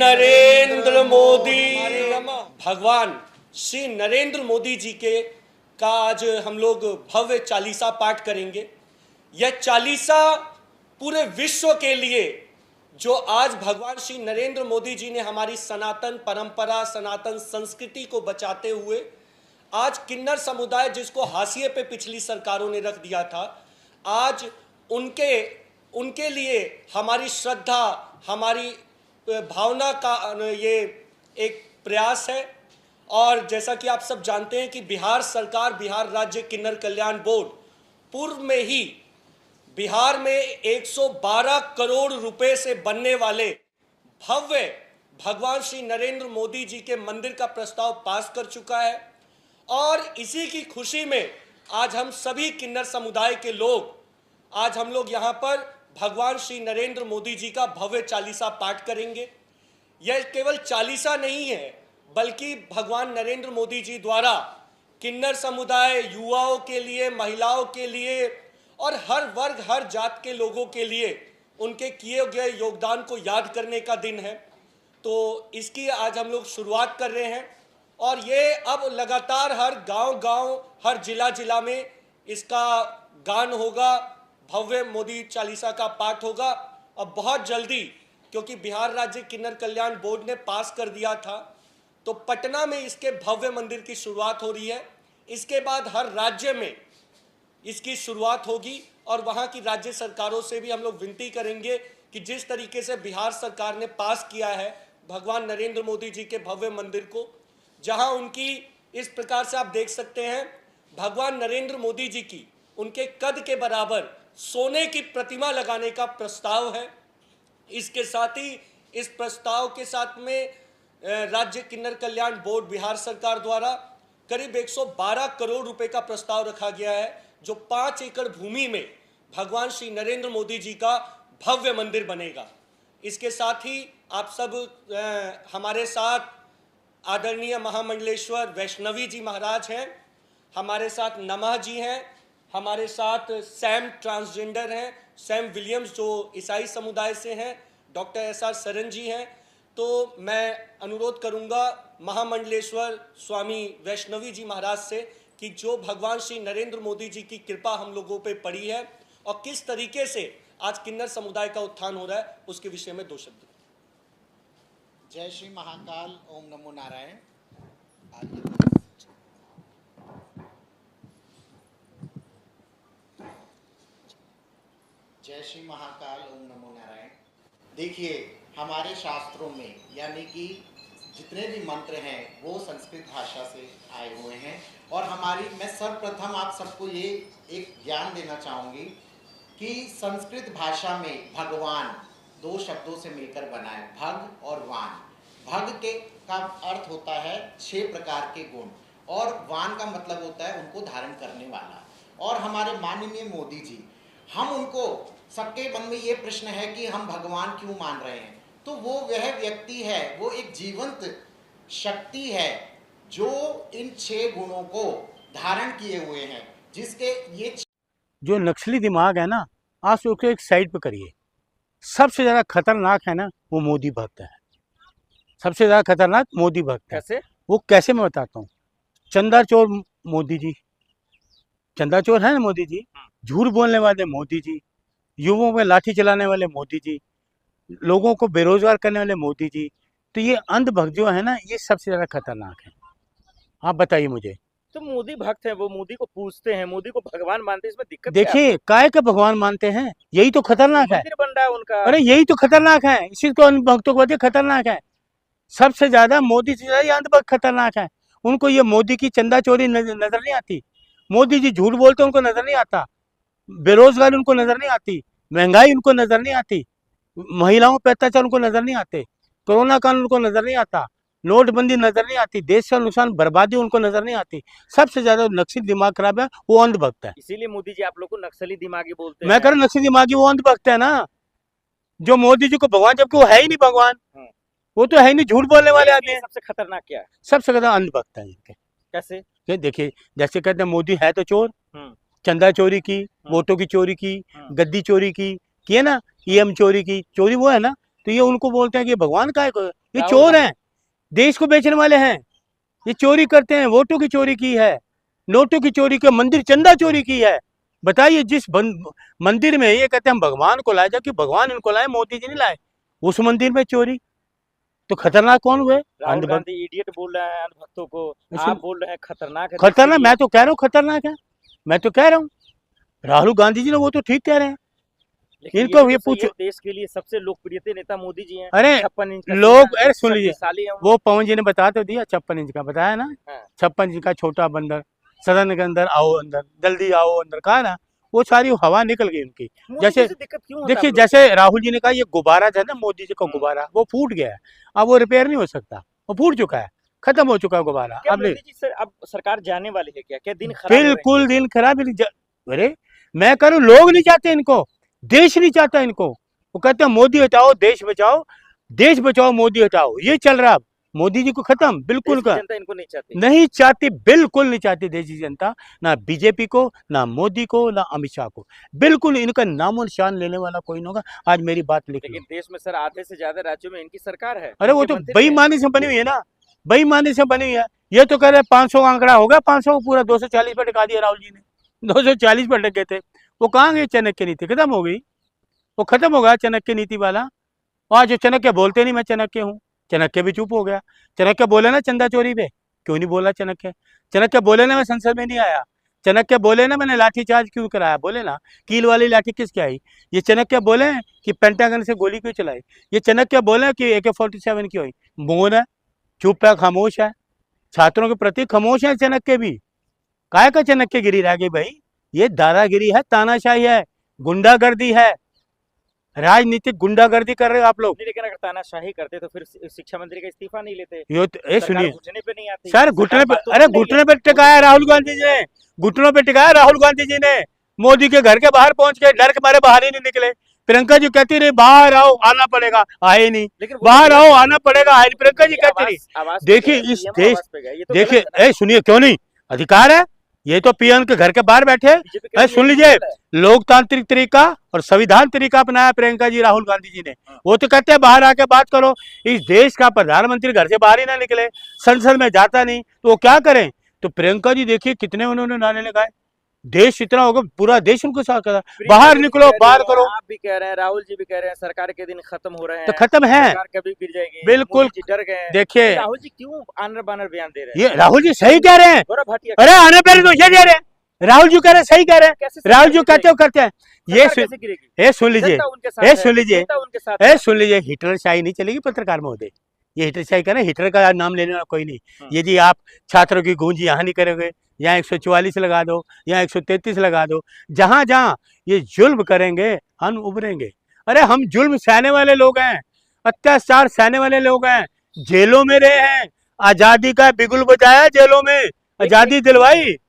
नरेंद्र मोदी, भगवान श्री नरेंद्र मोदी जी के का आज हम लोग भव्य चालीसा पाठ करेंगे। यह चालीसा पूरे विश्व के लिए, जो आज भगवान श्री नरेंद्र मोदी जी ने हमारी सनातन परंपरा, सनातन संस्कृति को बचाते हुए आज किन्नर समुदाय जिसको हाशिए पे पिछली सरकारों ने रख दिया था, आज उनके लिए हमारी श्रद्धा, हमारी भावना का ये एक प्रयास है। और जैसा कि आप सब जानते हैं कि बिहार सरकार, बिहार राज्य किन्नर कल्याण बोर्ड पूर्व में ही बिहार में 112 करोड़ रुपए से बनने वाले भव्य भगवान श्री नरेंद्र मोदी जी के मंदिर का प्रस्ताव पास कर चुका है। और इसी की खुशी में आज हम सभी किन्नर समुदाय के लोग, आज हम लोग यहाँ पर भगवान श्री नरेंद्र मोदी जी का भव्य चालीसा पाठ करेंगे। यह केवल चालीसा नहीं है, बल्कि भगवान नरेंद्र मोदी जी द्वारा किन्नर समुदाय, युवाओं के लिए, महिलाओं के लिए और हर वर्ग, हर जात के लोगों के लिए उनके किए गए योगदान को याद करने का दिन है। तो इसकी आज हम लोग शुरुआत कर रहे हैं और ये अब लगातार हर गांव-गांव, हर जिला में इसका गान होगा, भव्य मोदी चालीसा का पाठ होगा। और बहुत जल्दी, क्योंकि बिहार राज्य किन्नर कल्याण बोर्ड ने पास कर दिया था, तो पटना में इसके भव्य मंदिर की शुरुआत हो रही है। इसके बाद हर राज्य में इसकी शुरुआत होगी और वहाँ की राज्य सरकारों से भी हम लोग विनती करेंगे कि जिस तरीके से बिहार सरकार ने पास किया है भगवान नरेंद्र मोदी जी के भव्य मंदिर को, जहाँ उनकी इस प्रकार से आप देख सकते हैं भगवान नरेंद्र मोदी जी की उनके कद के बराबर सोने की प्रतिमा लगाने का प्रस्ताव है। इसके साथ ही इस प्रस्ताव के साथ में राज्य किन्नर कल्याण बोर्ड बिहार सरकार द्वारा करीब 112 करोड़ रुपए का प्रस्ताव रखा गया है, जो 5 एकड़ भूमि में भगवान श्री नरेंद्र मोदी जी का भव्य मंदिर बनेगा। इसके साथ ही आप सब हमारे साथ आदरणीय महामंडलेश्वर वैष्णवी जी महाराज हैं, हमारे साथ नमः जी हैं, हमारे साथ सैम ट्रांसजेंडर हैं, सैम विलियम्स जो ईसाई समुदाय से हैं, डॉक्टर SR सरन जी हैं। तो मैं अनुरोध करूंगा महामंडलेश्वर स्वामी वैष्णवी जी महाराज से कि जो भगवान श्री नरेंद्र मोदी जी की कृपा हम लोगों पे पड़ी है और किस तरीके से आज किन्नर समुदाय का उत्थान हो रहा है, उसके विषय में 2 शब्द। जय श्री महाकाल, ओम नमो नारायण। जय श्री महाकाल, ओम नमो नारायण। देखिए, हमारे शास्त्रों में यानी कि जितने भी मंत्र हैं वो संस्कृत भाषा से आए हुए हैं। और मैं सर्वप्रथम आप सबको ये एक ज्ञान देना चाहूँगी कि संस्कृत भाषा में भगवान 2 शब्दों से मिलकर बना है, भग और वान। भग का अर्थ होता है 6 प्रकार के गुण और वान का मतलब होता है उनको धारण करने वाला। और हमारे माननीय मोदी जी, हम उनको, सबके मन में ये प्रश्न है कि हम भगवान क्यों मान रहे हैं, तो वो वह व्यक्ति है, वो एक जीवंत शक्ति है जो इन 6 गुणों को धारण किए हुए हैं, जिसके ये जो नक्सली दिमाग है ना, आज उसको एक साइड पे करिए। सबसे ज्यादा खतरनाक है ना वो मोदी भक्त है, सबसे ज्यादा खतरनाक मोदी भक्त है। कैसे? वो कैसे मैं बताता हूँ। चंदा चोर मोदी जी, चंदा चोर है ना मोदी जी, झूठ बोलने वाले मोदी जी, युवाओं में लाठी चलाने वाले मोदी जी, लोगों को बेरोजगार करने वाले मोदी जी। तो ये अंधभक्त जो है ना, ये सबसे ज्यादा खतरनाक है। आप बताइए मुझे। तो मोदी भक्त है, वो मोदी को पूजते हैं, मोदी को भगवान मानते हैं, इसमें दिक्कत देखिए, काय का भगवान मानते हैं, यही तो खतरनाक है। मंदिर बन रहा है उनका। अरे यही तो खतरनाक है, इसी को अंधभक्तों को खतरनाक है। सबसे ज्यादा मोदी से ज्यादा अंधभक्त खतरनाक है। उनको ये मोदी की चंदा चोरी नजर नहीं आती, मोदी जी झूठ बोलते उनको नजर नहीं आता, बेरोजगारी उनको नजर नहीं आती, महंगाई उनको नजर नहीं आती, महिलाओं पर अत्याचार उनको नजर नहीं आते, कोरोना कानून उनको नजर नहीं आता, नोटबंदी नजर नहीं आती, देश का नुकसान बर्बादी उनको नजर नहीं आती। सबसे ज्यादा नक्सली दिमाग खराब है वो अंधभक्त है। इसीलिए मोदी जी आप लोग को नक्सली दिमागी बोलते मैं हैं। कह रहा नक्सली दिमागी वो अंधभक्त है ना, जो मोदी जी को भगवान, जबकि वो है ही नहीं भगवान, वो तो है ही नहीं, झूठ बोलने वाले आदमी हैं। सबसे खतरनाक क्या है? सबसे ज्यादा अंधभक्त है इनके। कैसे? देखिए, जैसे कहते हैं मोदी है तो चोर, चंदा चोरी की, वोटों की चोरी की, गद्दी चोरी की है ना, EM चोरी की, चोरी वो है ना, तो ये उनको बोलते हैं कि भगवान का है, ये राहुल चोर हैं, देश को बेचने वाले हैं, ये चोरी करते हैं, वोटों की चोरी की है, नोटों की चोरी की, मंदिर चंदा चोरी की है। बताइए, जिस मंदिर में ये कहते हैं हम भगवान को लाए, जबकि भगवान इनको लाए, मोदी जी नहीं लाए, उस मंदिर में चोरी, तो खतरनाक कौन हुए? राहुल अंधभक्त। गांधी इडियट बोल रहे हैं अंधभक्तों को, इसमें- आप बोल रहे हैं खतरनाक है देश के खतरनाक, लिए। मैं तो कह रहा हूँ खतरनाक है, मैं तो कह रहा हूँ राहुल गांधी जी ने, वो तो ठीक कह रहे हैं। लेकिन इनको भी ये तो सही है, पूछो, देश के लिए सबसे लोकप्रिय नेता मोदी जी हैं। अरे 56 इंच का लोग, सीना, अरे सुन लीजिए, शक्तिशाली हैं वो पवन जी ने बता तो दिया, 56 इंच का बताया ना, हाँ। 56 इंच का छोटा बंदर, सदन के अंदर आओ, अंदर जल्दी आओ अंदर, कहा ना, वो सारी हवा निकल गई उनकी। मोदी जैसे जी से दिक्कत क्यों होता है देखिए, आप लोगों जैसे राहुल जी ने कहा, ये गुब्बारा था ना मोदी जी का गुब्बारा, वो फूट गया है, अब वो रिपेयर नहीं हो सकता, वो फूट चुका है, खत्म हो चुका है गुब्बारा। को? क्या अब नहीं, मोदी जी से अब सरकार जाने वाली है? क्या दिन खराब हो रहे हैं? बिल्कुल दिन खराब ही नहीं अरे मैं कह रहा हूँ, लोग नहीं चाहते इनको, देश नहीं चाहता इनको, वो कहते हैं मोदी हटाओ देश बचाओ, देश बचाओ मोदी हटाओ, ये चल रहा है। अब मोदी जी को खत्म बिल्कुल देश की का जनता इनको नहीं चाहती। नहीं चाहती, बिल्कुल नहीं चाहती देश की जनता, ना बीजेपी को, ना मोदी को, ना अमित शाह को, बिल्कुल इनका नामो निशान लेने वाला कोई नहीं होगा। आज मेरी बात लिख लो। लेकिन देश में सर आधे से ज्यादा राज्यों में इनकी सरकार है। अरे वो इनके तो मंत्री हैं। बेईमानी से बनी हुई है ना, बेईमानी से बनी हुई है। ये तो कह रहे 500 का आंकड़ा होगा, 500 को पूरा 240 पर टिका दिया राहुल जी ने, 240 पर टिके थे। वो कहाँ गए? चाणक्य नीति खत्म हो गई, वो खत्म हो गया चाणक्य नीति वाला। और जो चाणक्य बोलते नहीं मैं चाणक्य हूँ, चाणक्य भी चुप हो गया। चाणक्य बोले ना चंदा चोरी पे, क्यों नहीं बोला चाणक्य? चाणक्य बोले ना मैं संसद में नहीं आया, चाणक्य बोले ना मैंने लाठीचार्ज क्यों कराया, बोले ना कील वाली लाठी किसकी आई, ये चाणक्य बोले कि पेंटागन से गोली क्यों चलाई, ये चाणक्य बोले कि AK-47 क्यों आई। मौन है, चुप है, खामोश है, छात्रों के प्रति खामोश है चाणक्य भी। काय का चाणक्य गिरी रह गई भाई? ये दादागिरी है, तानाशाही है, गुंडागर्दी है, राजनीतिक गुंडागर्दी कर रहे हो आप लोग। नहीं, लेकिन अगर तानाशाही करते तो फिर शिक्षा मंत्री का इस्तीफा नहीं लेते। ये सरकार सुनिए घुटने पे नहीं आती। सर, घुटने सरकार पे, बातों अरे सुनेगी। घुटने पे टिकाया राहुल गांधी जी ने, घुटनों पे टिकाया राहुल गांधी जी ने, मोदी के घर के बाहर पहुंच के डर के मारे बाहर ही नहीं निकले। प्रियंका जी कहती रही बाहर आओ, आना पड़ेगा, आए नहीं, लेकिन वो बाहर तो आओ, आना पड़ेगा, आए नहीं। प्रियंका जी ये कहती रही। आवाज पे देखिए गए, इस PM देश, आवाज पे गए, ये तो देखिए गलत है ना। सुनिए, क्यों नहीं, अधिकार है, ये तो पीएम के घर के बाहर बैठे। बीजेपी के लिए सुन ये लीजिए, गलत है। लोकतांत्रिक तरीका और संविधान तरीका अपनाया प्रियंका जी राहुल गांधी जी ने। वो तो कहते हैं बाहर आके बात करो। इस देश का प्रधानमंत्री घर से बाहर ही ना निकले, संसद में जाता नहीं, तो वो क्या करें? तो प्रियंका जी देखिए कितने उन्होंने नारे लगाए, देश इतना होगा, पूरा देश उनको साथ करा, बाहर प्रियंका जी निकलो, कह रही बाहर है, करो। आप भी कह रहे हैं, राहुल जी भी कह रहे हैं, सरकार के दिन खत्म हो रहे हैं, तो खत्म है, सरकार कभी गिर जाएगी, बिल्कुल। मोदी जी डर गए हैं। देखिए राहुल जी क्यों आनर बानर बयान दे रहे हैं? ये राहुल जी सही कह रहे हैं, गौरव भाटिया अरे आने पहले तो ये दे रहे हैं, राहुल जी कह रहे हैं, सही कह रहे हैं, कैसे राहुल सरकार जी कहते हो करते हैं। ये सरकार कैसे गिरेगी? ए सुन लीजिए, जनता उनके साथ ए है, सुन लीजिए, जनता उनके साथ ए है। सुन लीजिए, हिटलरशाही नहीं चलेगी पत्रकार महोदय, ये हिटलरशाही का ना, हिटलर का नाम लेने वाला कोई नहीं। ये जी आप छात्रों की गूंज यहाँ नहीं करोगे, यहाँ 144 लगा दो, यहाँ 133 लगा दो, जहां जहां ये जुल्म करेंगे हम उभरेंगे। अरे हम जुल्म सहने वाले लोग हैं, अत्याचार सहने वाले लोग हैं, जेलों में रहे हैं, आजादी का बिगुल बजाया जेलों में, आजादी दिलवाई।